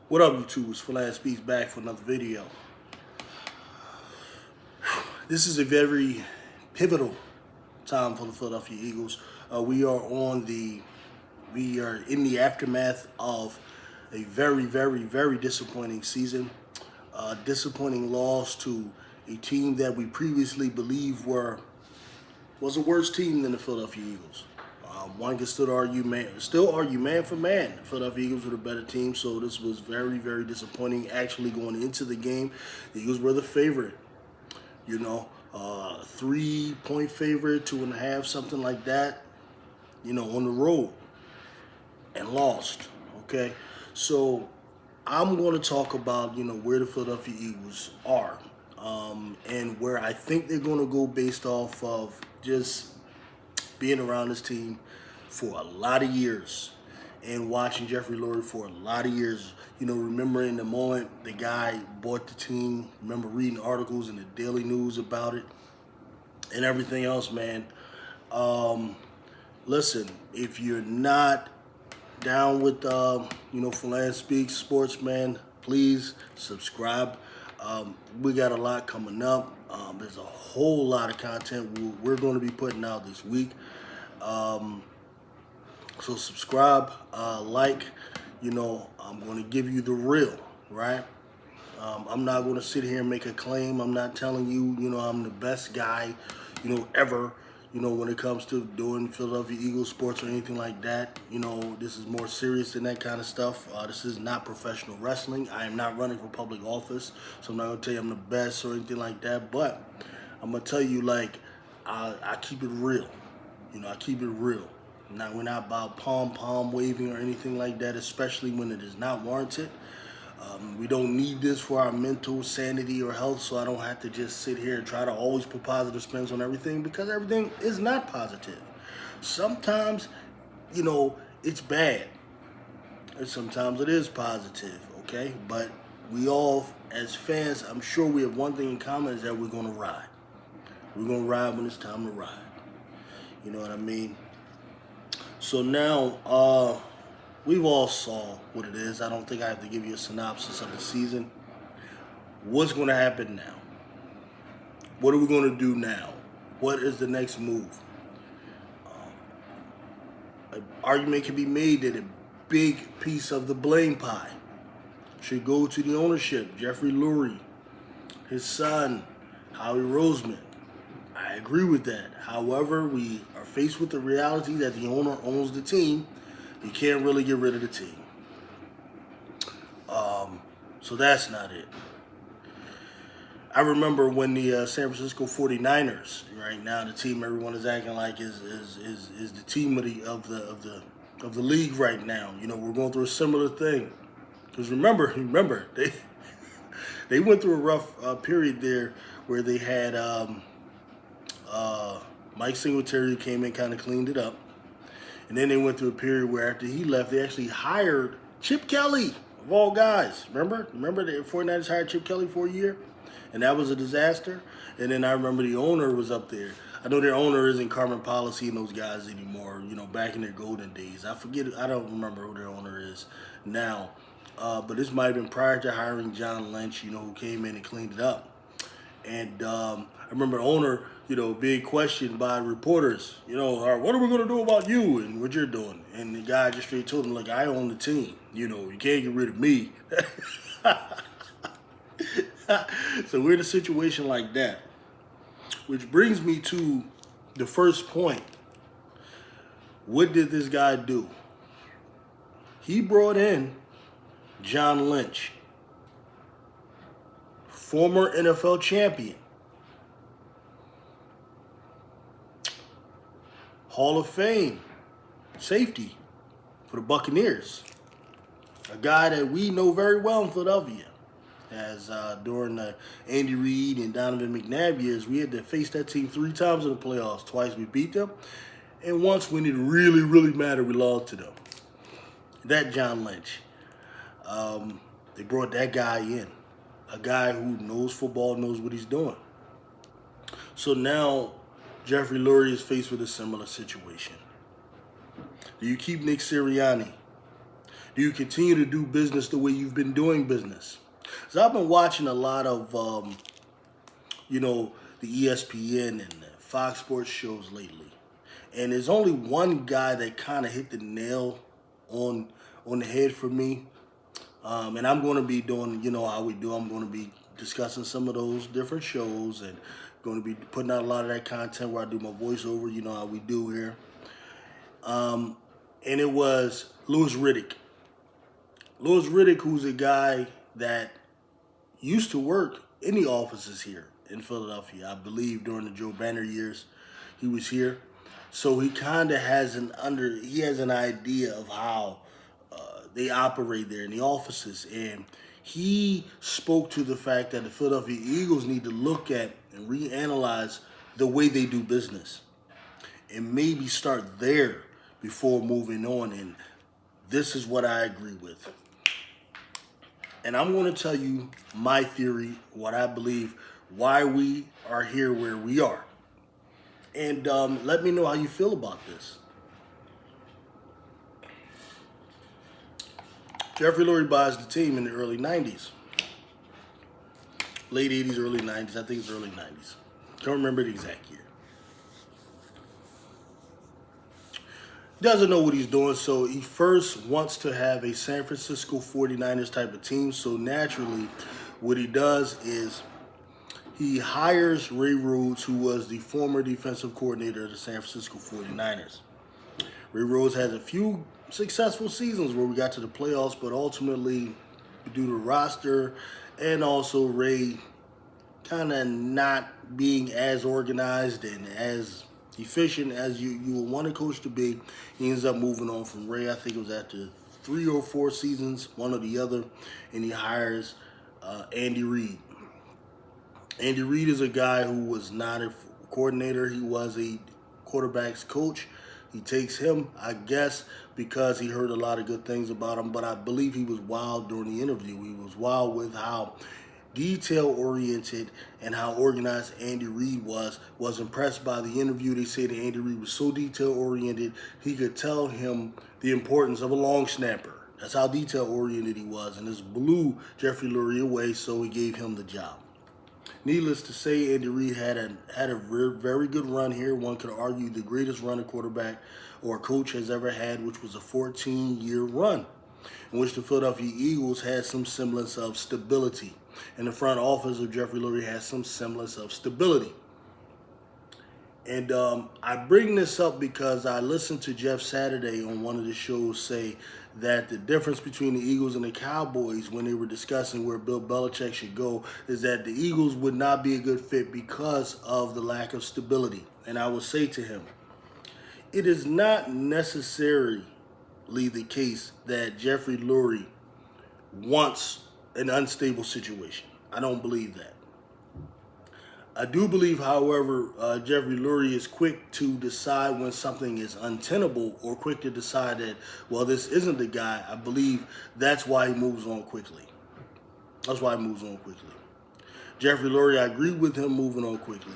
What up, YouTube? It's Philan Speaks back for another video. This is a very pivotal time for the Philadelphia Eagles. We are in the aftermath of a very disappointing season. Disappointing loss to a team that we previously believed was a worse team than the Philadelphia Eagles. One can still argue man for man. The Philadelphia Eagles were the better team, so this was very disappointing. Actually, going into the game, the Eagles were the favorite. 3-point favorite, 2.5, something like that. On the road, and lost. Okay, so I'm going to talk about where the Philadelphia Eagles are, and where I think they're going to go based off of just being around this team for a lot of years and watching Jeffrey Lurie for a lot of years. Remembering the moment the guy bought the team, remember reading articles in the Daily News about it and everything else, man. Listen, if you're not down with, Philan Speaks Sports, man, please subscribe. We got a lot coming up. There's a whole lot of content we're going to be putting out this week. So subscribe, like. I'm going to give you the real, right? I'm not going to sit here and make a claim. I'm not telling you, I'm the best guy, ever, when it comes to doing Philadelphia Eagles sports or anything like that. This is more serious than that kind of stuff. This is not professional wrestling. I am not running for public office, so I'm not going to tell you I'm the best or anything like that. But I'm going to tell you, I keep it real. I keep it real. We're not about pom-pom waving or anything like that, especially when it is not warranted. We don't need this for our mental sanity or health, so I don't have to just sit here and try to always put positive spins on everything, because everything is not positive. Sometimes, it's bad, and sometimes it is positive, okay? But we all, as fans, I'm sure we have one thing in common, is that we're going to ride. We're going to ride when it's time to ride. You know what I mean? So now, we've all saw what it is. I don't think I have to give you a synopsis of the season. What's going to happen now? What are we going to do now? What is the next move? An argument can be made that a big piece of the blame pie should go to the ownership, Jeffrey Lurie, his son, Howie Roseman. I agree with that. However, we are faced with the reality that the owner owns the team. You can't really get rid of the team. So that's not it. I remember when the San Francisco 49ers, right now the team everyone is acting like is the team of the league right now. We're going through a similar thing. Because remember they went through a rough period there where they had Mike Singletary came in, kind of cleaned it up. And then they went through a period where after he left, they actually hired Chip Kelly, of all guys. Remember the 49ers hired Chip Kelly for a year? And that was a disaster. And then I remember the owner was up there. I know their owner isn't Carmen Policy and those guys anymore, back in their golden days. I don't remember who their owner is now. But this might have been prior to hiring John Lynch, who came in and cleaned it up. And I remember the owner, being questioned by reporters, what are we going to do about you and what you're doing? And the guy just straight told him, look, I own the team. You can't get rid of me. So we're in a situation like that. Which brings me to the first point. What did this guy do? He brought in John Lynch, former NFL champion, Hall of Fame safety for the Buccaneers, a guy that we know very well in Philadelphia. As during the Andy Reid and Donovan McNabb years, we had to face that team 3 times in the playoffs. Twice we beat them, and once when it really mattered, we lost to them. That John Lynch. They brought that guy in, a guy who knows football, knows what he's doing. So now Jeffrey Lurie is faced with a similar situation. Do you keep Nick Sirianni? Do you continue to do business the way you've been doing business? So I've been watching a lot of, you know, the ESPN and the Fox Sports shows lately. And there's only one guy that kind of hit the nail on the head for me. And I'm going to be doing, you know, how we do. I'm going to be discussing some of those different shows and going to be putting out a lot of that content where I do my voiceover, you know how we do here. And it was Louis Riddick. Louis Riddick, who's a guy that used to work in the offices here in Philadelphia. I believe during the Joe Banner years, he was here. So he kind of has an idea of how they operate there in the offices, and he spoke to the fact that the Philadelphia Eagles need to look at and reanalyze the way they do business, and maybe start there before moving on. And this is what I agree with. And I'm going to tell you my theory, what I believe, why we are here where we are. And let me know how you feel about this. Jeffrey Lurie buys the team in the early 90s. Late 80s, early 90s. I think it's early 90s. Don't remember the exact year. Doesn't know what he's doing, so he first wants to have a San Francisco 49ers type of team. So naturally, what he does is he hires Ray Rhodes, who was the former defensive coordinator of the San Francisco 49ers. Ray Rhodes has a few successful seasons where we got to the playoffs, but ultimately, due to roster and also Ray kind of not being as organized and as efficient as you would want a coach to be, he ends up moving on from Ray. I think it was after 3 or 4 seasons, one or the other, and he hires Andy Reid. Andy Reid is a guy who was not a coordinator. He was a quarterback's coach. He takes him, I guess, because he heard a lot of good things about him, but I believe he was wild during the interview. He was wild with how detail-oriented and how organized Andy Reid was impressed by the interview. They say that Andy Reid was so detail-oriented, he could tell him the importance of a long snapper. That's how detail-oriented he was, and this blew Jeffrey Lurie away, so he gave him the job. Needless to say, Andy Reid had a very good run here. One could argue the greatest run a quarterback or a coach has ever had, which was a 14-year run, in which the Philadelphia Eagles had some semblance of stability. And the front office of Jeffrey Lurie has some semblance of stability. And I bring this up because I listened to Jeff Saturday on one of the shows say that the difference between the Eagles and the Cowboys when they were discussing where Bill Belichick should go is that the Eagles would not be a good fit because of the lack of stability. And I would say to him, it is not necessarily the case that Jeffrey Lurie wants an unstable situation. I don't believe that. I do believe, however, Jeffrey Lurie is quick to decide when something is untenable or quick to decide that, well, this isn't the guy. I believe that's why he moves on quickly. Jeffrey Lurie, I agree with him moving on quickly.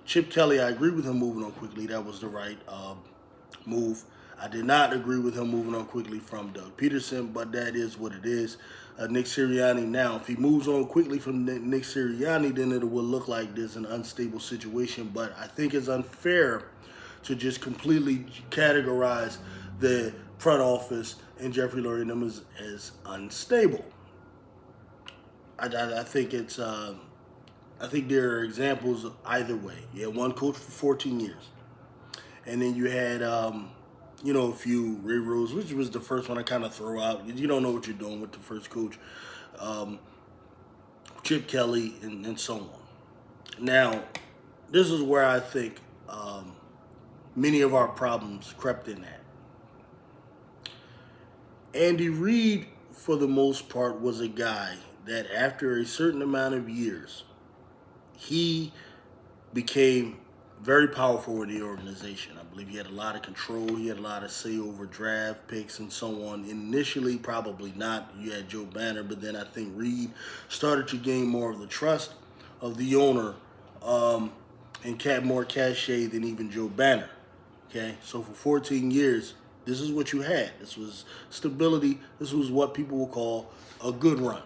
Chip Kelly, I agree with him moving on quickly. That was the right move. I did not agree with him moving on quickly from Doug Peterson, but that is what it is. Nick Sirianni now, if he moves on quickly from Nick Sirianni, then it will look like there's an unstable situation. But I think it's unfair to just completely categorize the front office and Jeffrey Lurie and them as unstable. I think it's I think there are examples of either way. You had one coach for 14 years, and then you had a few Ray Rhodes, which was the first one I kind of throw out. You don't know what you're doing with the first coach. Chip Kelly, and so on. Now, this is where I think many of our problems crept in at. Andy Reid, for the most part, was a guy that after a certain amount of years, he became very powerful in the organization. I believe he had a lot of control. He had a lot of say over draft picks and so on. Initially, probably not. You had Joe Banner, but then I think Reid started to gain more of the trust of the owner and had more cachet than even Joe Banner. Okay, so for 14 years, this is what you had. This was stability. This was what people will call a good run.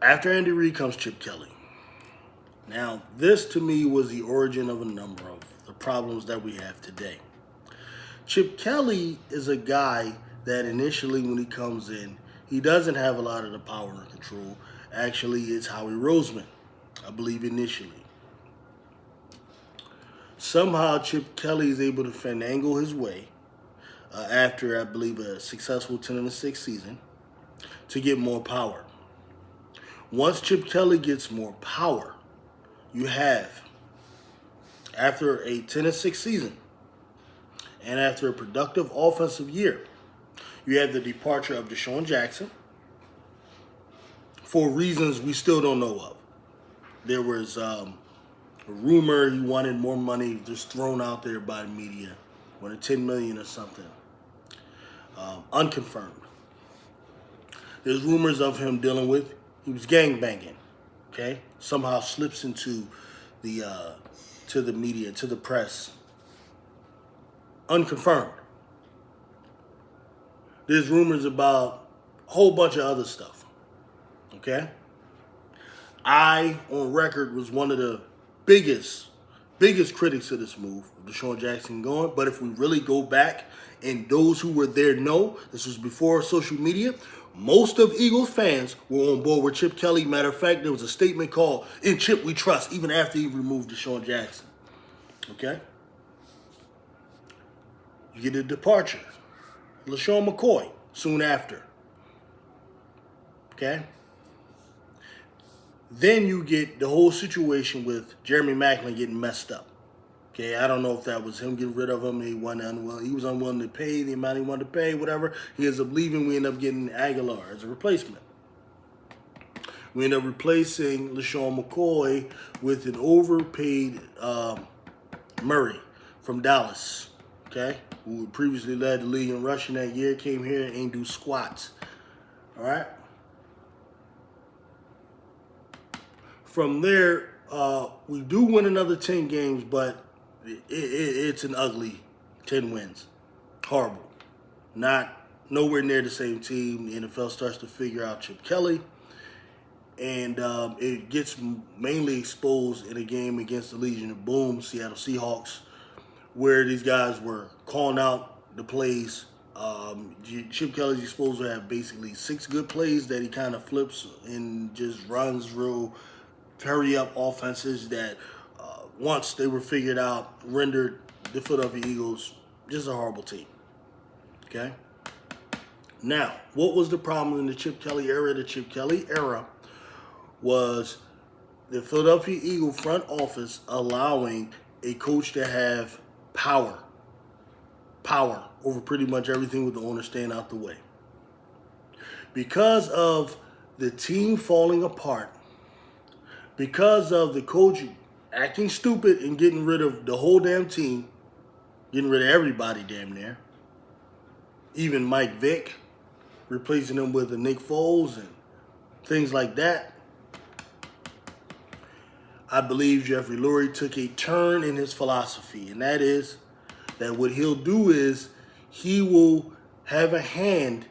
After Andy Reid comes Chip Kelly. Now, this to me was the origin of a number of the problems that we have today. Chip Kelly is a guy that initially when he comes in, he doesn't have a lot of the power and control. Actually, it's Howie Roseman, I believe, initially. Somehow, Chip Kelly is able to finagle his way after, I believe, a successful 10-6 season to get more power. Once Chip Kelly gets more power, you have, after a 10-6 season and after a productive offensive year, you have the departure of Deshaun Jackson for reasons we still don't know of. There was a rumor he wanted more money just thrown out there by the media, wanted $10 million or something, unconfirmed. There's rumors of him dealing with, he was gangbanging, okay? Somehow slips into the to the media, to the press, unconfirmed. There's rumors about a whole bunch of other stuff, okay? I, on record, was one of the biggest critics of this move, Deshaun Jackson going. But if we really go back, and those who were there know, this was before social media, most of Eagles fans were on board with Chip Kelly. Matter of fact, there was a statement called, "In Chip we trust," even after he removed Deshaun Jackson. Okay? You get a departure. LaShawn McCoy, soon after. Okay? Then you get the whole situation with Jeremy Maclin getting messed up. Okay, I don't know if that was him getting rid of him. He was unwilling to pay the amount he wanted to pay, whatever. He ends up leaving. We end up getting Aguilar as a replacement. We end up replacing LaShawn McCoy with an overpaid Murray from Dallas. Okay, who previously led the league in rushing that year, came here and ain't do squats. All right. From there, we do win another 10 games, but it's an ugly 10 wins. Horrible. Nowhere near the same team. The NFL starts to figure out Chip Kelly, and it gets mainly exposed in a game against the Legion of Boom, Seattle Seahawks, where these guys were calling out the plays. Chip Kelly's supposed to have basically 6 good plays that he kind of flips and just runs real hurry-up offenses that once they were figured out, rendered the Philadelphia Eagles just a horrible team. Okay? Now, what was the problem in the Chip Kelly era? The Chip Kelly era was the Philadelphia Eagle front office allowing a coach to have power over pretty much everything with the owner staying out the way. Because of the team falling apart, because of the coach acting stupid and getting rid of the whole damn team, getting rid of everybody damn near, even Mike Vick, replacing him with a Nick Foles and things like that, I believe Jeffrey Lurie took a turn in his philosophy, and that is that what he'll do is he will have a hand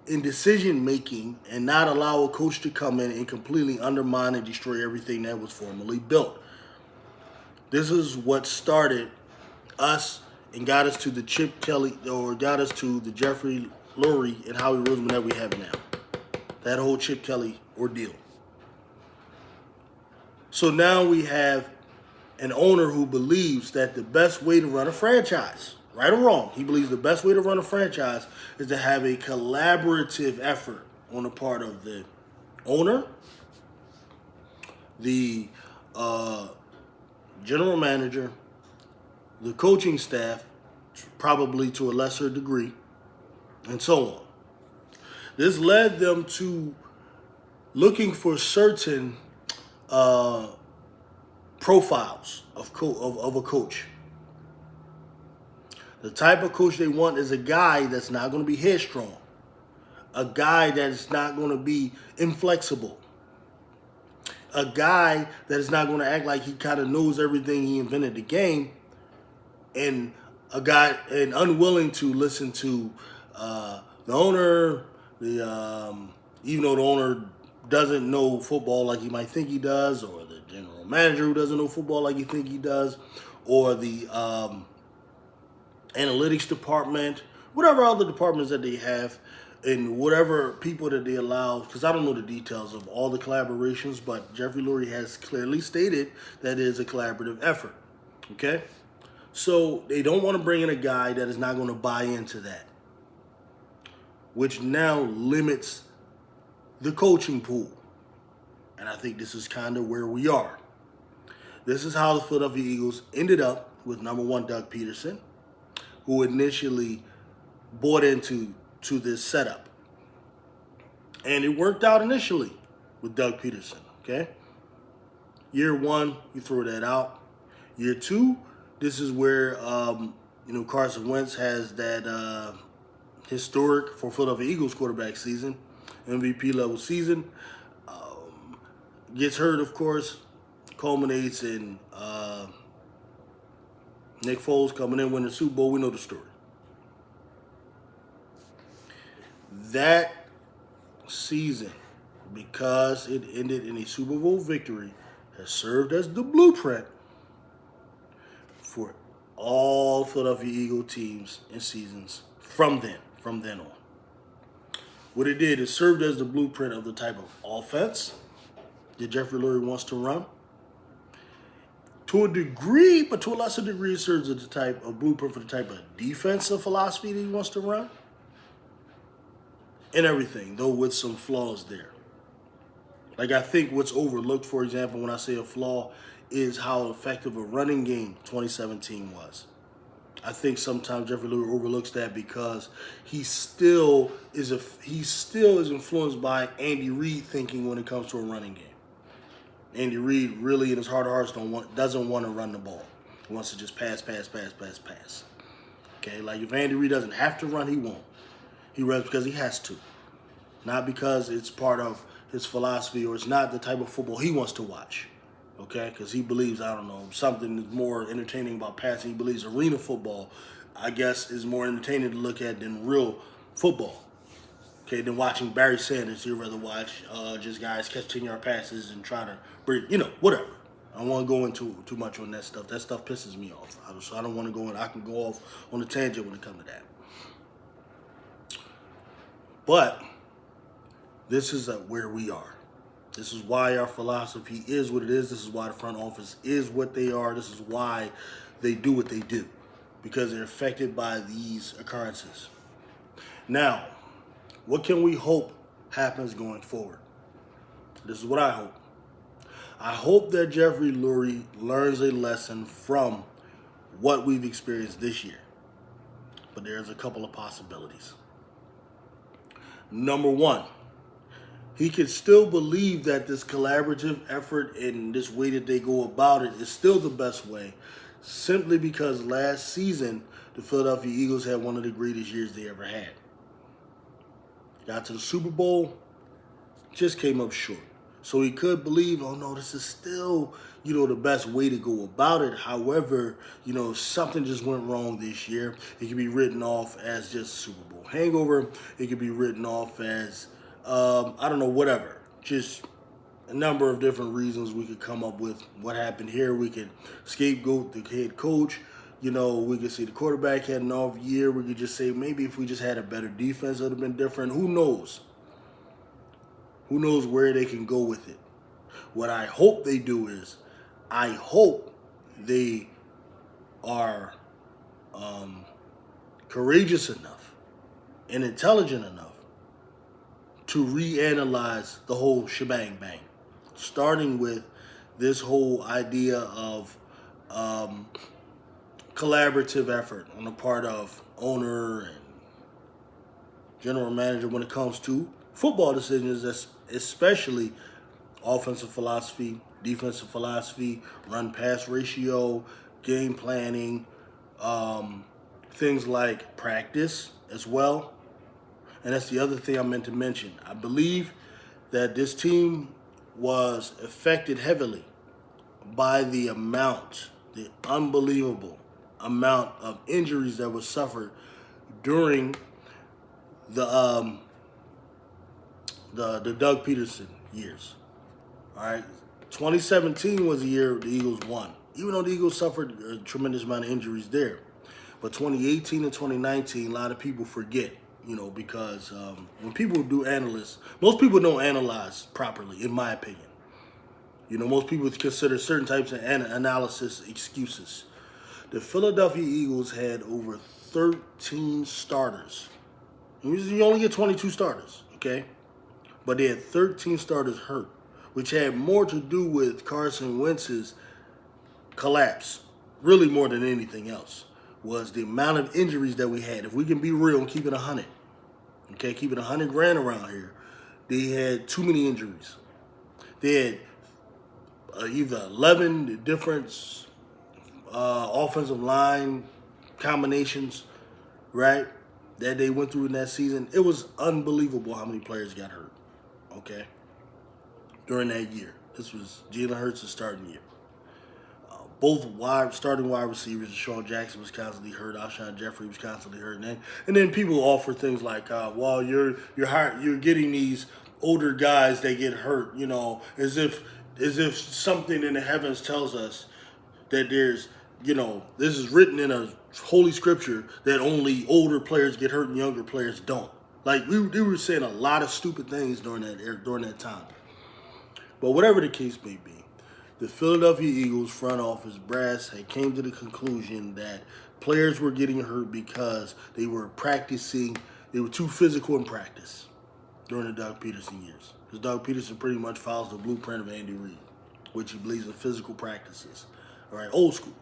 in decision making and not allow a coach to come in and completely undermine and destroy everything that was formerly built. This is what started us and got us to the Chip Kelly, or got us to the Jeffrey Lurie and Howie Roseman that we have now. That whole Chip Kelly ordeal. So now we have an owner who believes that the best way to run a franchise, right or wrong, he believes the best way to run a franchise is to have a collaborative effort on the part of the owner, the general manager, the coaching staff, probably to a lesser degree, and so on. This led them to looking for certain profiles of a coach. The type of coach they want is a guy that's not going to be headstrong, a guy that's not going to be inflexible, a guy that is not going to act like he kind of knows everything. He invented the game, and a guy and unwilling to listen to the owner, even though the owner doesn't know football like he might think he does, or the general manager who doesn't know football like you think he does, or the analytics department, whatever other departments that they have, and whatever people that they allow, because I don't know the details of all the collaborations, but Jeffrey Lurie has clearly stated that it is a collaborative effort. Okay? So they don't want to bring in a guy that is not going to buy into that, which now limits the coaching pool. And I think this is kind of where we are. This is how the Philadelphia Eagles ended up with number one Doug Peterson, who initially bought into this setup. And it worked out initially with Doug Peterson, okay? Year one, you throw that out. Year two, this is where Carson Wentz has that historic for Philadelphia Eagles quarterback season, MVP level season. Gets hurt, of course, culminates in Nick Foles coming in, winning the Super Bowl. We know the story. That season, because it ended in a Super Bowl victory, has served as the blueprint for all Philadelphia Eagle teams and seasons from then on. What it did is served as the blueprint of the type of offense that Jeffrey Lurie wants to run. To a degree, but to a lesser degree, it serves as the type of blueprint for the type of defensive philosophy that he wants to run. And everything, though with some flaws there. Like, I think what's overlooked, for example, when I say a flaw, is how effective a running game 2017 was. I think sometimes Jeffrey Lurie overlooks that because he still is influenced by Andy Reid thinking when it comes to a running game. Andy Reid really, in his heart of hearts, doesn't want to run the ball. He wants to just pass. Okay, like if Andy Reid doesn't have to run, he won't. He runs because he has to, not because it's part of his philosophy or it's not the type of football he wants to watch. Okay, because he believes, I don't know, something is more entertaining about passing. He believes arena football, I guess, is more entertaining to look at than real football. Okay, than watching Barry Sanders. You'd rather watch just guys catch 10-yard passes and try to bring, whatever. I don't want to go into too much on that stuff. That stuff pisses me off. So I don't want to go in. I can go off on a tangent when it comes to that. But this is where we are. This is why our philosophy is what it is. This is why the front office is what they are. This is why they do what they do. Because they're affected by these occurrences. Now, what can we hope happens going forward? This is what I hope. I hope that Jeffrey Lurie learns a lesson from what we've experienced this year. But there's a couple of possibilities. Number one, he could still believe that this collaborative effort and this way that they go about it is still the best way, simply because last season the Philadelphia Eagles had one of the greatest years they ever had. Got to the Super Bowl, just came up short. So he could believe, oh no, this is still, the best way to go about it. However, something just went wrong this year. It could be written off as just a Super Bowl hangover. It could be written off as, whatever. Just a number of different reasons we could come up with what happened here. We could scapegoat the head coach. We could say the quarterback had an off year. We could just say maybe if we just had a better defense, it would have been different. Who knows? Who knows where they can go with it? What I hope they do is, I hope they are courageous enough and intelligent enough to reanalyze the whole shebang bang, starting with this whole idea of collaborative effort on the part of owner and general manager when it comes to football decisions, especially offensive philosophy, defensive philosophy, run-pass ratio, game planning, things like practice as well. And that's the other thing I meant to mention. I believe that this team was affected heavily by the unbelievable amount of injuries that was suffered during the the Doug Peterson years. All right, 2017 was the year the Eagles won, even though the Eagles suffered a tremendous amount of injuries there. But 2018 and 2019, a lot of people forget, because when people do analysts, most people don't analyze properly, in my opinion. Most people consider certain types of analysis excuses. The Philadelphia Eagles had over 13 starters. You only get 22 starters, okay? But they had 13 starters hurt, which had more to do with Carson Wentz's collapse, really more than anything else, was the amount of injuries that we had. If we can be real and keep it 100, okay, keep it 100 grand around here, they had too many injuries. They had either 11 different offensive line combinations, right, that they went through in that season. It was unbelievable how many players got hurt, okay, during that year. This was Jalen Hurts' starting year. Both starting wide receivers, Deshaun Jackson was constantly hurt, Alshon Jeffrey was constantly hurt, and then people offer things like, "Well, you're getting these older guys that get hurt, as if something in the heavens tells us that there's, this is written in a holy scripture that only older players get hurt and younger players don't." Like we were saying a lot of stupid things during that time. But whatever the case may be, the Philadelphia Eagles front office brass had came to the conclusion that players were getting hurt because they were practicing, they were too physical in practice during the Doug Peterson years. Because Doug Peterson pretty much follows the blueprint of Andy Reid, which he believes in physical practices. All right, old school.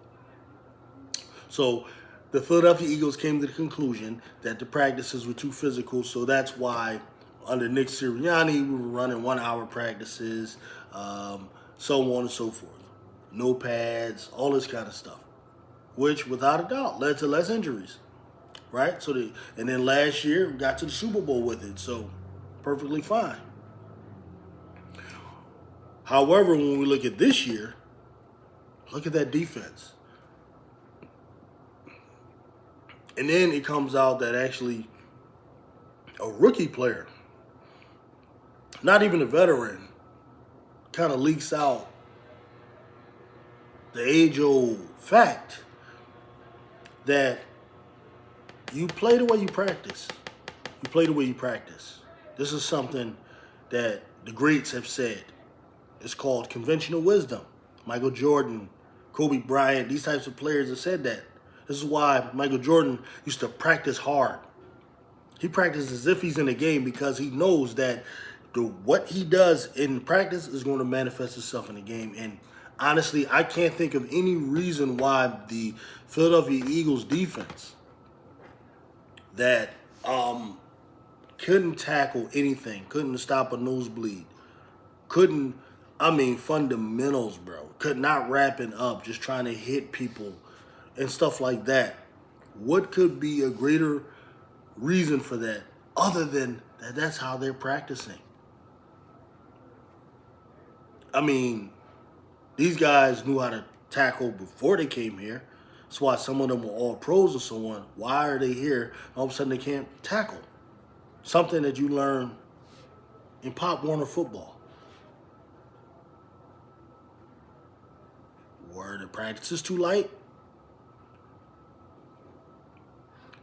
So the Philadelphia Eagles came to the conclusion that the practices were too physical, so that's why under Nick Sirianni, we were running 1-hour practices, so on and so forth. No pads, all this kind of stuff, which without a doubt led to less injuries, right? And then last year we got to the Super Bowl with it, so perfectly fine. However, when we look at this year, look at that defense. And then it comes out that actually a rookie player, not even a veteran, kind of leaks out the age-old fact that you play the way you practice. You play the way you practice. This is something that the greats have said. It's called conventional wisdom. Michael Jordan, Kobe Bryant, these types of players have said that. This is why Michael Jordan used to practice hard. He practices as if he's in a game because he knows that what he does in practice is going to manifest itself in the game. And honestly, I can't think of any reason why the Philadelphia Eagles defense that couldn't tackle anything, couldn't stop a nosebleed, fundamentals, bro. Could not wrapping up, just trying to hit people and stuff like that. What could be a greater reason for that other than that's how they're practicing? These guys knew how to tackle before they came here. That's why some of them were all pros or so on. Why are they here? All of a sudden they can't tackle. Something that you learn in Pop Warner football. Were the practices too light?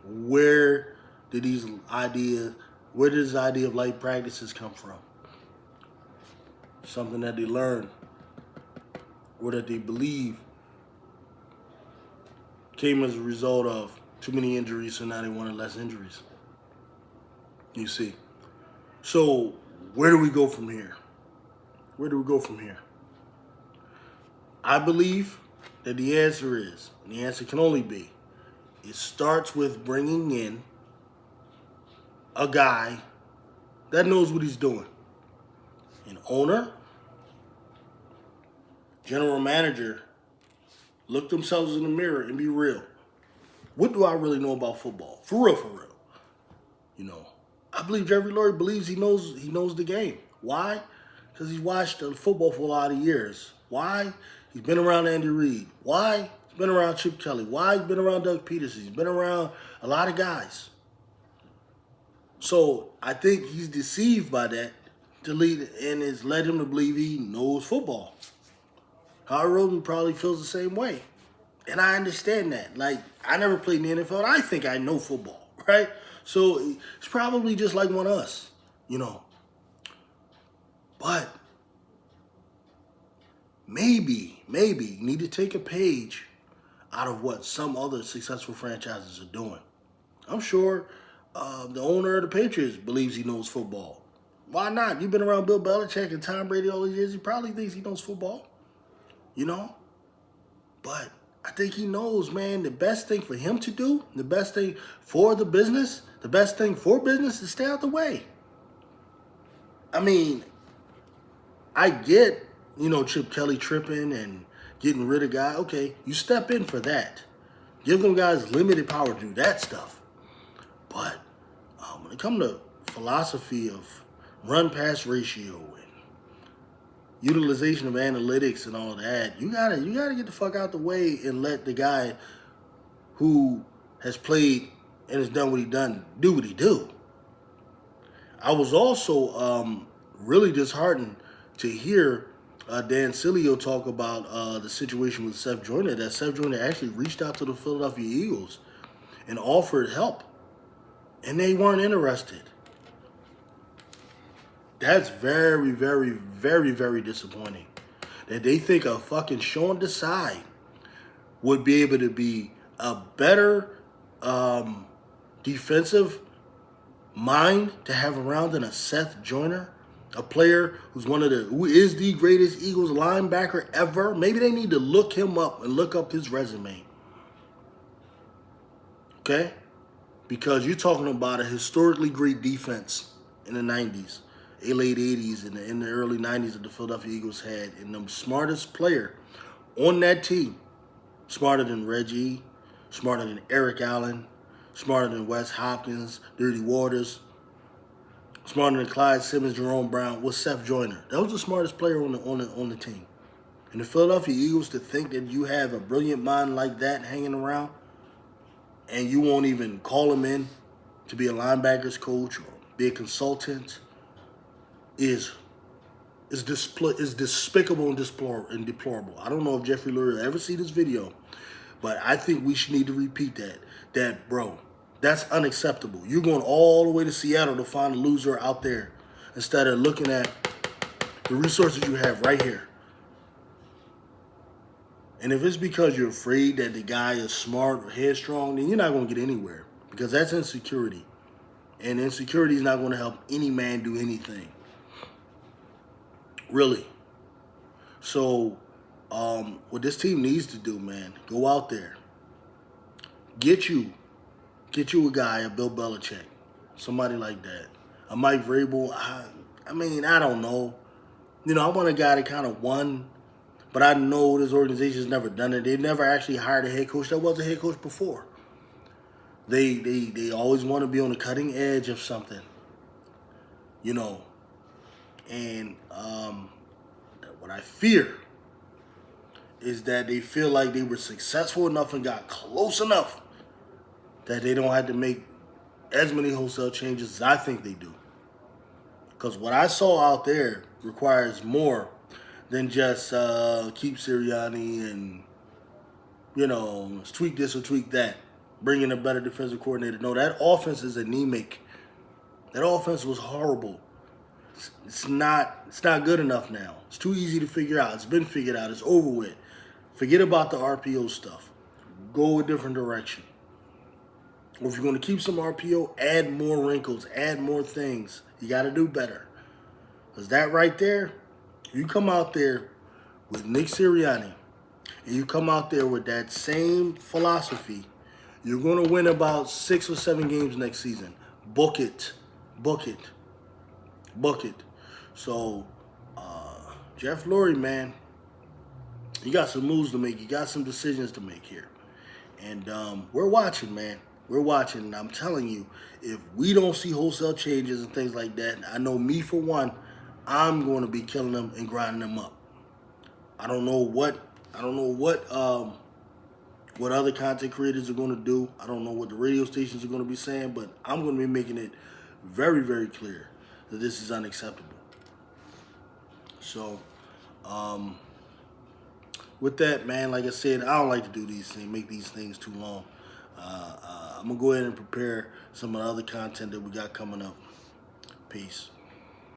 Where did this idea of light practices come from? Something that they learned or that they believe came as a result of too many injuries, so now they wanted less injuries. You see. So where do we go from here? Where do we go from here? I believe that the answer is, and the answer can only be, it starts with bringing in a guy that knows what he's doing. An owner, general manager, look themselves in the mirror and be real. What do I really know about football? For real, for real. I believe Jerry Lurie believes he knows the game. Why? Because he's watched football for a lot of years. Why? He's been around Andy Reid. Why? He's been around Chip Kelly. Why? He's been around Doug Peterson. He's been around a lot of guys. So I think he's deceived by that to lead and has led him to believe he knows football. Howard Roden probably feels the same way. And I understand that. Like, I never played in the NFL, and I think I know football, right? So it's probably just like one of us, you know. But maybe you need to take a page out of what some other successful franchises are doing. I'm sure the owner of the Patriots believes he knows football. Why not? You've been around Bill Belichick and Tom Brady all these years. He probably thinks he knows football, you know? But I think he knows, man, the best thing for him to do, the best thing for the business, the best thing for business is stay out the way. I mean, I get, you know, Chip Kelly tripping and getting rid of guys. Okay, you step in for that. Give them guys limited power to do that stuff. But when it comes to philosophy of run-pass ratio and utilization of analytics and all that, you gotta get the fuck out the way and let the guy who has played and has done what he done do what he do. I was also really disheartened to hear Dan Sileo talk about the situation with Seth Joyner, that Seth Joyner actually reached out to the Philadelphia Eagles and offered help, and they weren't interested. That's very, very, very, very disappointing. That they think a fucking Sean Desai would be able to be a better defensive mind to have around than a Seth Joyner, a player who is the greatest Eagles linebacker ever. Maybe they need to look him up and look up his resume. Okay? Because you're talking about a historically great defense in the 90s, late 80s, and in the early 90s that the Philadelphia Eagles had. And the smartest player on that team, smarter than Reggie, smarter than Eric Allen, smarter than Wes Hopkins, Dirty Waters, smarter than Clyde Simmons, Jerome Brown, was Seth Joyner. That was the smartest player on the team. And the Philadelphia Eagles, to think that you have a brilliant mind like that hanging around, and you won't even call him in to be a linebackers coach or be a consultant, is despicable and deplorable. I don't know if Jeffrey Lurie will ever see this video, but I think we should need to repeat that. That, bro, that's unacceptable. You're going all the way to Seattle to find a loser out there instead of looking at the resources you have right here. And if it's because you're afraid that the guy is smart or headstrong, then you're not going to get anywhere, because that's insecurity. And insecurity is not going to help any man do anything. Really. So, what this team needs to do, man, go out there. Get you a guy, a Bill Belichick, somebody like that. A Mike Vrabel, I mean, I don't know. You know, I want a guy that kind of won, but I know this organization's never done it. They've never actually hired a head coach that was a head coach before. They always want to be on the cutting edge of something, you know. And what I fear is that they feel like they were successful enough and got close enough that they don't have to make as many wholesale changes as I think they do. Because what I saw out there requires more than just keep Sirianni and, you know, tweak this or tweak that, bring in a better defensive coordinator. No, that offense is anemic. That offense was horrible. It's not good enough now. It's too easy to figure out. It's been figured out. It's over with. Forget about the RPO stuff. Go a different direction. Or if you're going to keep some RPO, add more wrinkles, add more things. You got to do better. Because that right there, you come out there with Nick Sirianni, and you come out there with that same philosophy, you're going to win about 6 or 7 games next season. Book it. Book it. Book it. So, Jeff Lurie, man, you got some moves to make. You got some decisions to make here. And we're watching, man. We're watching. And I'm telling you, if we don't see wholesale changes and things like that, I know me for one, I'm going to be killing them and grinding them up. I don't know what other content creators are going to do. I don't know what the radio stations are going to be saying, but I'm going to be making it very, very clear that this is unacceptable. So, with that, man, like I said, I don't like to do these things, make these things too long. I'm going to go ahead and prepare some of the other content that we got coming up. Peace.